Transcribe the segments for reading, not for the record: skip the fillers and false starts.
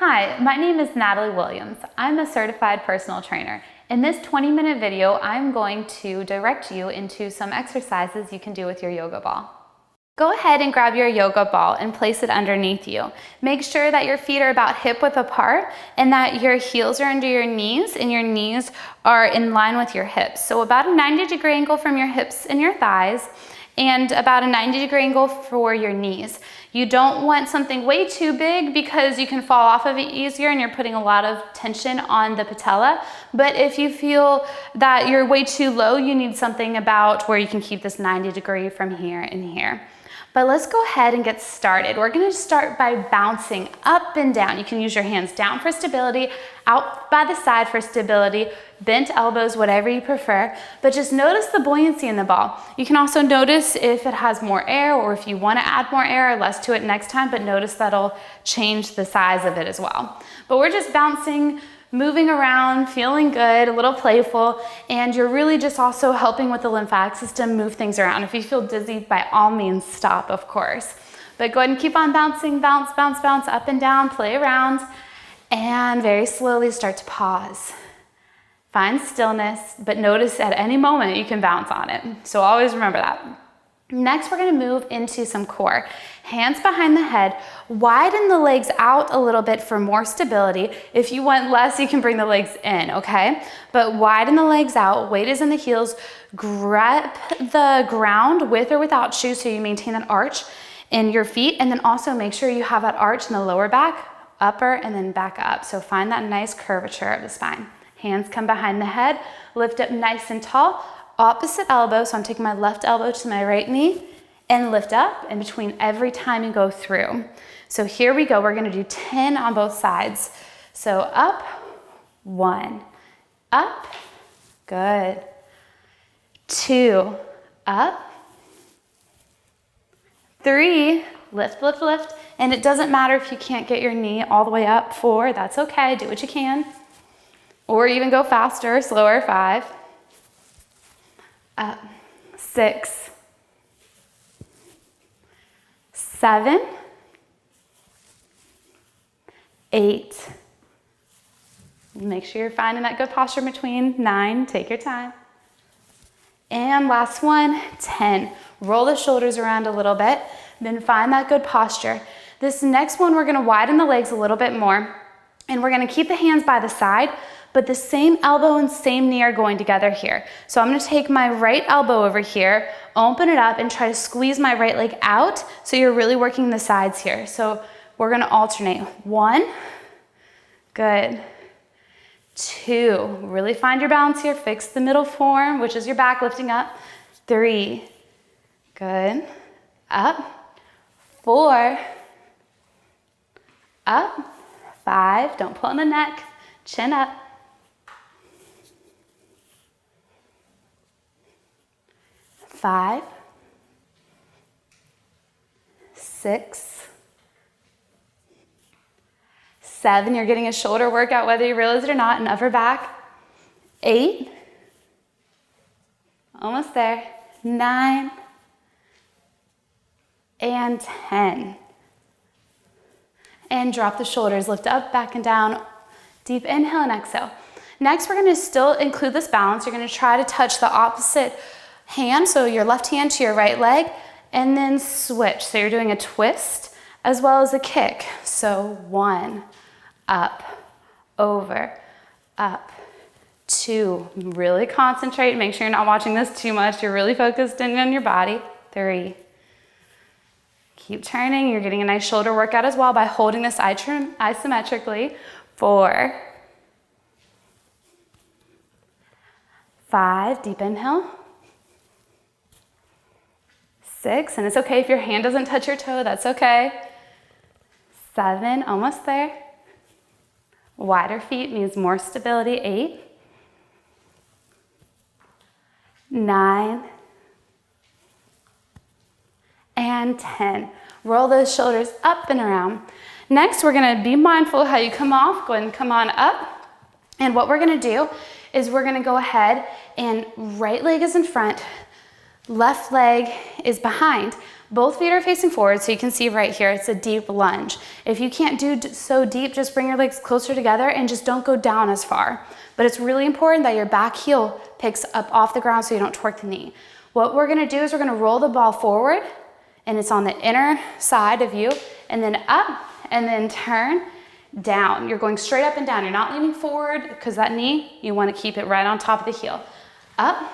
Hi, my name is Natalie Williams. I'm a certified personal trainer. In this 20-minute video, I'm going to direct you into some exercises you can do with your yoga ball. Go ahead and grab your yoga ball and place it underneath you. Make sure that your feet are about hip-width apart and that your heels are under your knees and your knees are in line with your hips. So about a 90-degree angle from your hips and your thighs and about a 90-degree angle for your knees. You don't want something way too big because you can fall off of it easier and you're putting a lot of tension on the patella. But if you feel that you're way too low, you need something about where you can keep this 90-degree from here and here. But let's go ahead and get started. We're gonna start by bouncing up and down. You can use your hands down for stability, out by the side for stability, bent elbows, whatever you prefer, but just notice the buoyancy in the ball. You can also notice if it has more air or if you wanna add more air or less to it next time, but notice that'll change the size of it as well. But we're just bouncing, moving around, feeling good, a little playful, and you're really just also helping with the lymphatic system move things around. If you feel dizzy, by all means stop, of course. But go ahead and keep on bouncing, bounce, bounce, bounce, up and down, play around, and very slowly start to pause. Find stillness, but notice at any moment you can bounce on it. So always remember that. Next, we're gonna move into some core. Hands behind the head, widen the legs out a little bit for more stability. If you want less, you can bring the legs in, okay? But widen the legs out, weight is in the heels, grab the ground with or without shoes so you maintain that arch in your feet, and then also make sure you have that arch in the lower back, upper, and then back up. So find that nice curvature of the spine. Hands come behind the head, lift up nice and tall, opposite elbow, so I'm taking my left elbow to my right knee and lift up in between every time you go through. So here we go, we're gonna do 10 on both sides. So up, 1, up, good, 2, up, 3, lift, lift, lift, and it doesn't matter if you can't get your knee all the way up, 4, that's okay, do what you can, or even go faster, slower, 5, up, 6, 7, 8, make sure you're finding that good posture in between, 9, take your time, and last one, 10. Roll the shoulders around a little bit, then find that good posture. This next one, we're gonna widen the legs a little bit more, and we're gonna keep the hands by the side, but the same elbow and same knee are going together here. So I'm gonna take my right elbow over here, open it up, and try to squeeze my right leg out, so you're really working the sides here. So we're gonna alternate. 1, good. 2, really find your balance here, fix the middle form, which is your back lifting up. 3, good, up. 4, up. 5, don't pull on the neck, chin up. 5, 6, 7, you're getting a shoulder workout whether you realize it or not, and upper back. 8, almost there, 9, and 10. And drop the shoulders, lift up, back and down, deep inhale and exhale. Next, we're gonna still include this balance. You're gonna try to touch the opposite hand, so your left hand to your right leg, and then switch. So you're doing a twist as well as a kick. So 1, up, over, up, 2, really concentrate, make sure you're not watching this too much, you're really focused in on your body. 3, keep turning, you're getting a nice shoulder workout as well by holding this isometrically. 4, 5, deep inhale. 6, and it's okay if your hand doesn't touch your toe, that's okay. 7, almost there. Wider feet means more stability. 8, 9, and 10. Roll those shoulders up and around. Next, we're gonna be mindful of how you come off. Go ahead and come on up. And what we're gonna do is we're gonna go ahead and right leg is in front, left leg is behind, Both feet are facing forward, so you can see right here, it's a deep lunge. If you can't do so deep, just bring your legs closer together and just don't go down as far. But it's really important that your back heel picks up off the ground so you don't torque the knee. What we're gonna do is we're gonna roll the ball forward, and it's on the inner side of you, and then up, and then turn down. You're going straight up and down. You're not leaning forward because that knee, you want to keep it right on top of the heel. Up,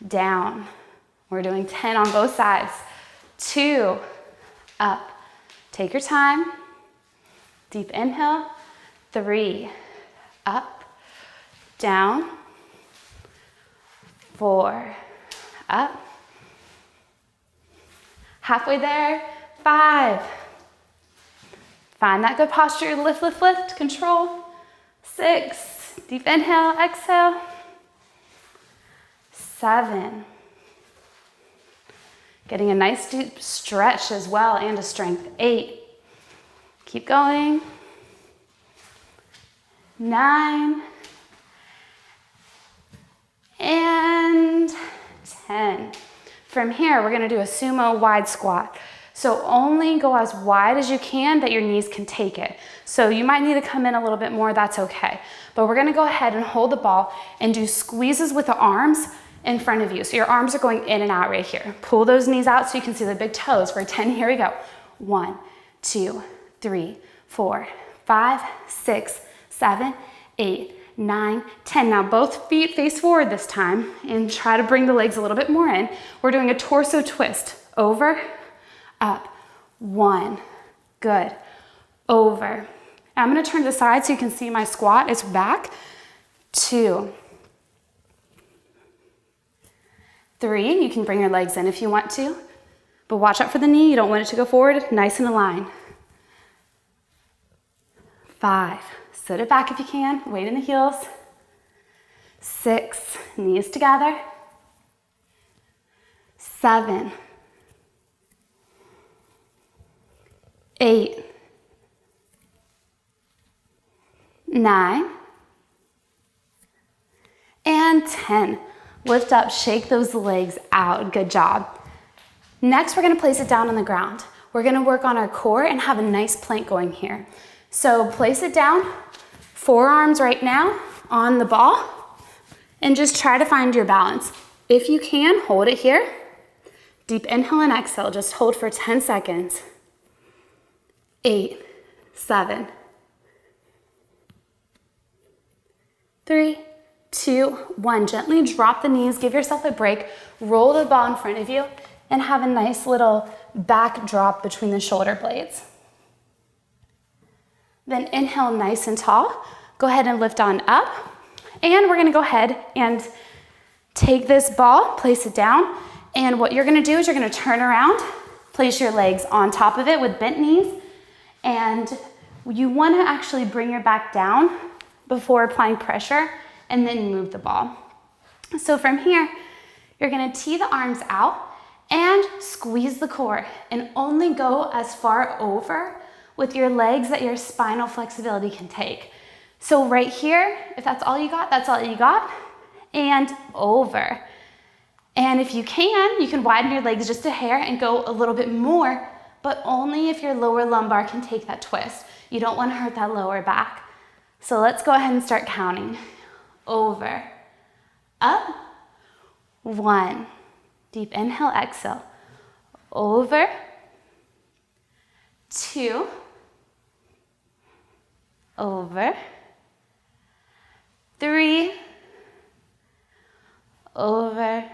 down. We're doing 10 on both sides. 2, up. Take your time. Deep inhale. 3, up, down. 4, up. Halfway there. 5. Find that good posture, lift, lift, lift, control. 6, deep inhale, exhale. 7. Getting a nice deep stretch as well and a strength. 8, keep going. 9, and 10. From here, we're gonna do a sumo wide squat. So only go as wide as you can that your knees can take it. So you might need to come in a little bit more, that's okay. But we're gonna go ahead and hold the ball and do squeezes with the arms in front of you. So your arms are going in and out right here. Pull those knees out so you can see the big toes for 10. Here we go. 1, 2, 3, 4, 5, 6, 7, 8, 9, 10. Now both feet face forward this time and try to bring the legs a little bit more in. We're doing a torso twist. Over, up, 1, good, over. I'm gonna turn to the side so you can see my squat. It's back, 2, 3, you can bring your legs in if you want to, but watch out for the knee, you don't want it to go forward, nice and aligned. 5, sit it back if you can, weight in the heels. 6, knees together. 7, 8, 9, and 10. Lift up, shake those legs out. Good job. Next, we're gonna place it down on the ground. We're gonna work on our core and have a nice plank going here. So place it down, forearms right now on the ball, and just try to find your balance. If you can, hold it here. Deep inhale and exhale, just hold for 10 seconds. 8, 7, 3, 2, 1. Gently drop the knees, give yourself a break, roll the ball in front of you, and have a nice little back drop between the shoulder blades. Then inhale nice and tall. Go ahead and lift on up. And we're gonna go ahead and take this ball, place it down, and what you're gonna do is you're gonna turn around, place your legs on top of it with bent knees, and you wanna actually bring your back down before applying pressure and then move the ball. So from here, you're gonna tee the arms out and squeeze the core and only go as far over with your legs that your spinal flexibility can take. So right here, if that's all you got, that's all you got, and over. And if you can widen your legs just a hair and go a little bit more, but only if your lower lumbar can take that twist. You don't want to hurt that lower back. So let's go ahead and start counting. Over, up, 1. Deep inhale, exhale. Over, 2, over, 3, over,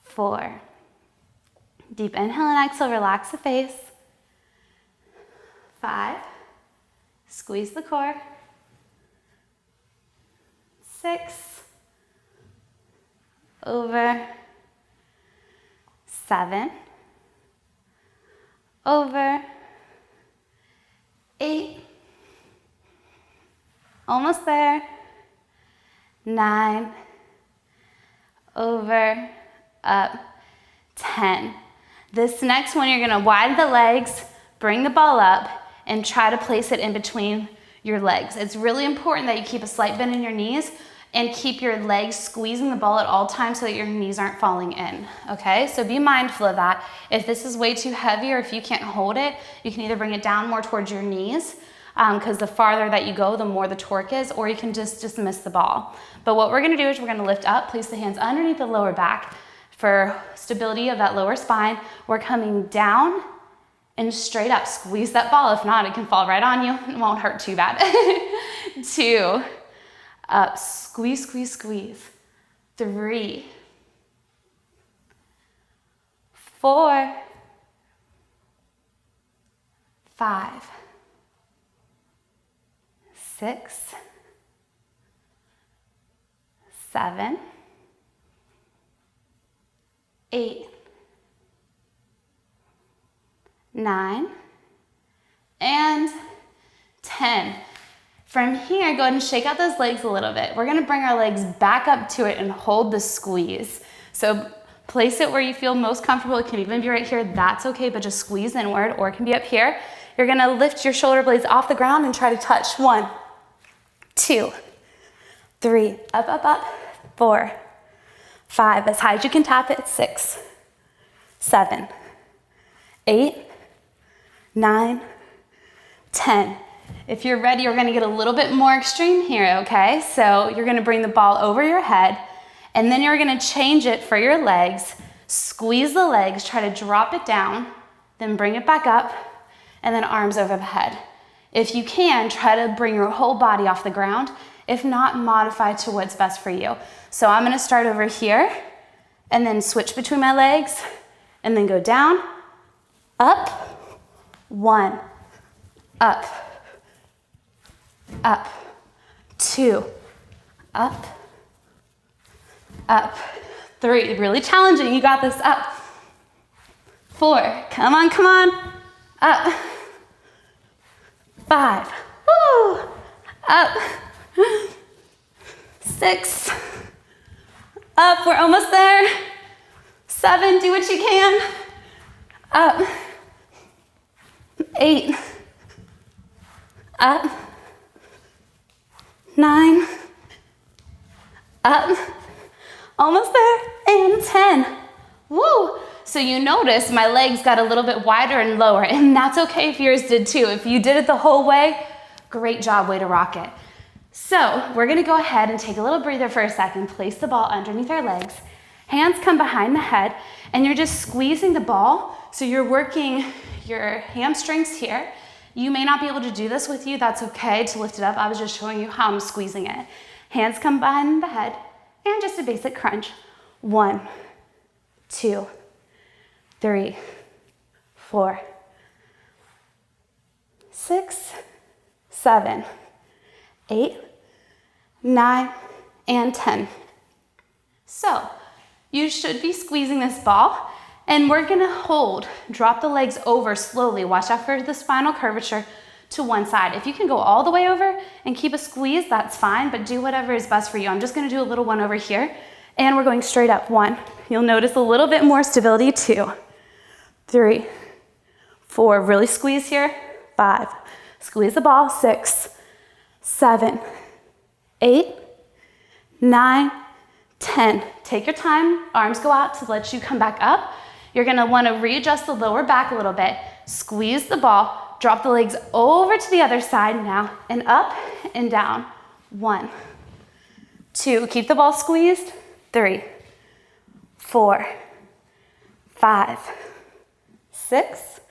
4. Deep inhale and exhale, relax the face. 5, squeeze the core. 6, over, 7, over, 8, almost there, 9, over, up, 10. This next one, you're gonna widen the legs, bring the ball up, and try to place it in between your legs. It's really important that you keep a slight bend in your knees and keep your legs squeezing the ball at all times so that your knees aren't falling in, okay? So be mindful of that. If this is way too heavy or if you can't hold it, you can either bring it down more towards your knees, because the farther that you go, the more the torque is, or you can just dismiss the ball. But what we're gonna do is we're gonna lift up, place the hands underneath the lower back for stability of that lower spine. We're coming down and straight up. Squeeze that ball. If not, it can fall right on you. It won't hurt too bad. 2, up, squeeze, squeeze, squeeze. 3, 4, 5, 6, 7, 8, 9, and 10. From here, go ahead and shake out those legs a little bit. We're gonna bring our legs back up to it and hold the squeeze. So place it where you feel most comfortable. It can even be right here, that's okay, but just squeeze inward, or it can be up here. You're gonna lift your shoulder blades off the ground and try to touch. 1, 2, 3, up, up, up. 4, 5, as high as you can tap it. 6, 7, 8, 9, 10. If you're ready, we're gonna get a little bit more extreme here, okay? So you're gonna bring the ball over your head, and then you're gonna change it for your legs. Squeeze the legs, try to drop it down, then bring it back up, and then arms over the head. If you can, try to bring your whole body off the ground. If not, modify to what's best for you. So I'm gonna start over here, and then switch between my legs, and then go down, up, 1, up, up, 2, up, up, 3, really challenging, you got this, up, 4, come on, come on, up, 5, woo, up, 6, up, we're almost there, 7, do what you can, up, 8, up, 9, up, almost there, and 10. Woo! So you notice my legs got a little bit wider and lower, and that's okay if yours did too. If you did it the whole way, great job, way to rock it. So we're gonna go ahead and take a little breather for a second, place the ball underneath our legs, hands come behind the head, and you're just squeezing the ball, so you're working your hamstrings here. You may not be able to do this with you, that's okay to lift it up. I was just showing you how I'm squeezing it. Hands come behind the head, and just a basic crunch. 1, 2, 3, 4, 6, 7, 8, 9, and 10. So you should be squeezing this ball, and we're gonna hold, drop the legs over slowly. Watch out for the spinal curvature to one side. If you can go all the way over and keep a squeeze, that's fine, but do whatever is best for you. I'm just gonna do a little one over here, and we're going straight up. 1, you'll notice a little bit more stability. 2, 3, 4, really squeeze here. 5, squeeze the ball. 6, 7, 8, 9, 10. Take your time, arms go out to let you come back up. You're gonna wanna readjust the lower back a little bit, squeeze the ball, drop the legs over to the other side now, and up and down. 1, 2, keep the ball squeezed. 3, 4, 5, 6,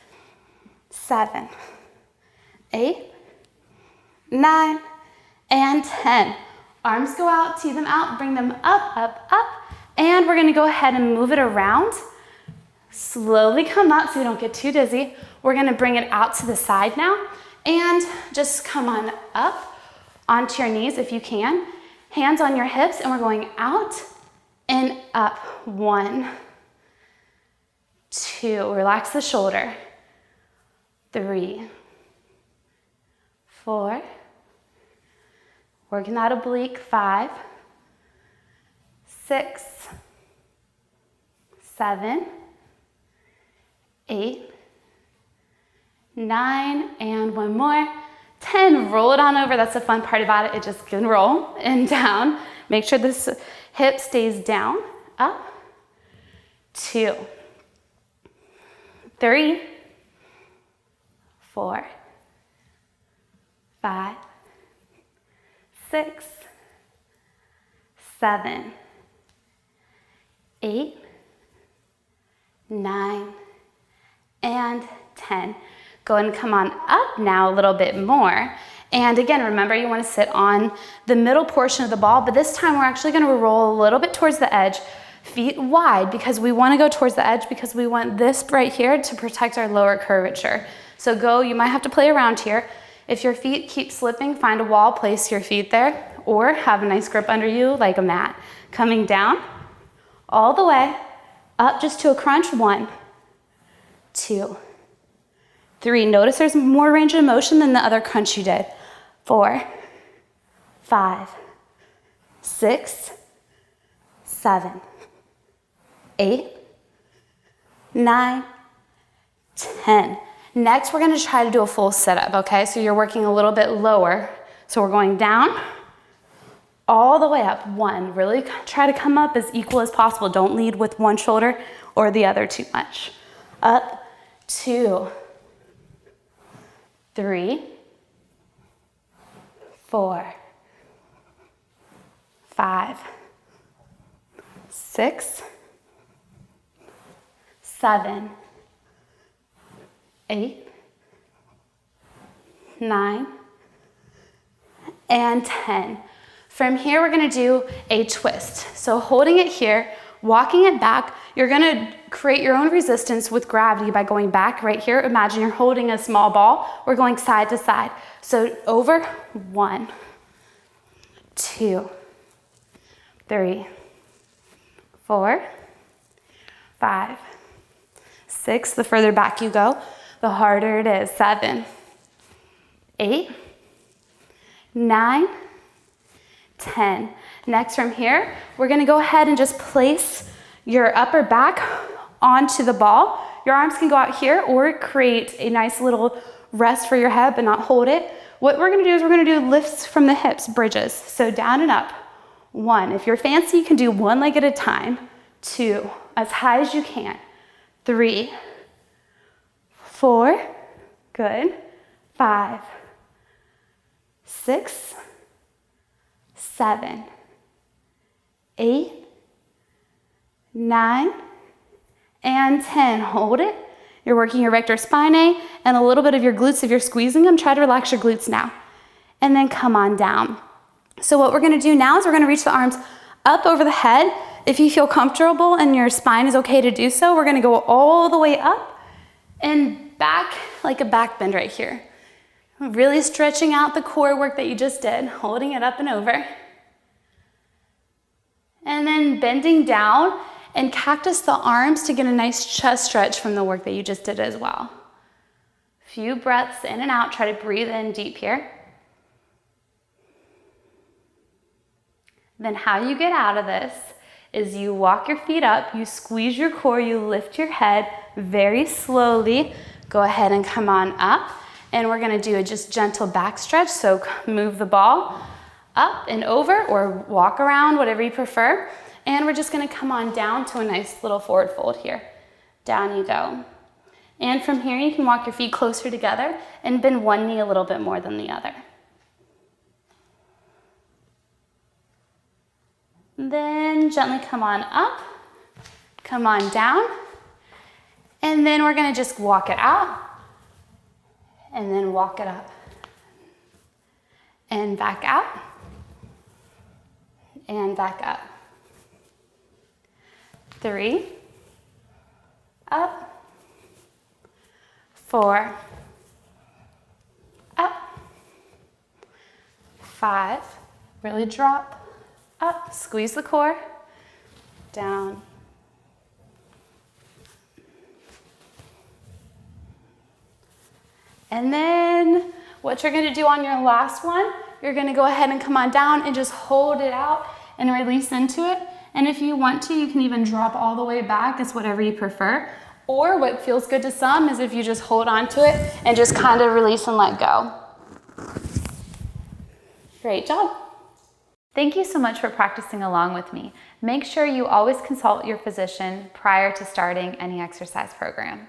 7, 8, 9, and 10. Arms go out, tee them out, bring them up, up, up, and we're gonna go ahead and move it around. Slowly come up so you don't get too dizzy. We're gonna bring it out to the side now, and just come on up onto your knees if you can. Hands on your hips, and we're going out and up. 1, 2, relax the shoulder. 3, 4, working that oblique. 5, 6, 7, 8, 9, and one more. 10, roll it on over. That's the fun part about it. It just can roll and down. Make sure this hip stays down. Up. 2, 3, 4, 5, 6, 7, 8, 9, and 10. Go ahead and come on up now a little bit more. And again, remember you want to sit on the middle portion of the ball, but this time we're actually going to roll a little bit towards the edge, feet wide, because we want to go towards the edge because we want this right here to protect our lower curvature. So you might have to play around here. If your feet keep slipping, find a wall, place your feet there, or have a nice grip under you like a mat. Coming down, all the way, up just to a crunch. 1, 2, 3. Notice there's more range of motion than the other crunch you did. 4, 5, 6, 7, 8, 9, 10. Next, we're going to try to do a full sit-up, okay? So you're working a little bit lower. So we're going down, all the way up. 1, really try to come up as equal as possible. Don't lead with one shoulder or the other too much. Up, 2, 3, 4, 5, 6, 7, 8, 9, and 10. From here, we're gonna do a twist. So holding it here, walking it back, you're gonna create your own resistance with gravity by going back right here. Imagine you're holding a small ball. We're going side to side. So over, 1, 2, 3, 4, 5, 6. The further back you go, the harder it is. 7, 8, 9, 10. Next from here, we're gonna go ahead and just place your upper back onto the ball. Your arms can go out here or create a nice little rest for your head but not hold it. What we're gonna do is we're gonna do lifts from the hips, bridges. So down and up. 1, if you're fancy, you can do 1 leg at a time. 2, as high as you can. 3, 4, good. 5, 6, 7, 8, 9, and 10. Hold it. You're working your rector spinae and a little bit of your glutes. If you're squeezing them, try to relax your glutes now. And then come on down. So what we're gonna do now is we're gonna reach the arms up over the head. If you feel comfortable and your spine is okay to do so, we're gonna go all the way up and back like a back bend right here. Really stretching out the core work that you just did, holding it up and over. And then bending down and cactus the arms to get a nice chest stretch from the work that you just did as well. Few breaths in and out. Try to breathe in deep here. Then how you get out of this is you walk your feet up, you squeeze your core, you lift your head very slowly. Go ahead and come on up. And we're gonna do a just gentle back stretch. So move the ball up and over or walk around, whatever you prefer. And we're just gonna come on down to a nice little forward fold here. Down you go. And from here, you can walk your feet closer together and bend one knee a little bit more than the other. Then gently come on up, come on down, and then we're gonna just walk it out, and then walk it up, and back out, and back up. 3, up, 4, up, 5, really drop, up, squeeze the core, down, and then what you're gonna do on your last one, you're gonna go ahead and come on down and just hold it out and release into it. And if you want to, you can even drop all the way back. It's whatever you prefer. Or what feels good to some is if you just hold on to it and just kind of release and let go. Great job. Thank you so much for practicing along with me. Make sure you always consult your physician prior to starting any exercise program.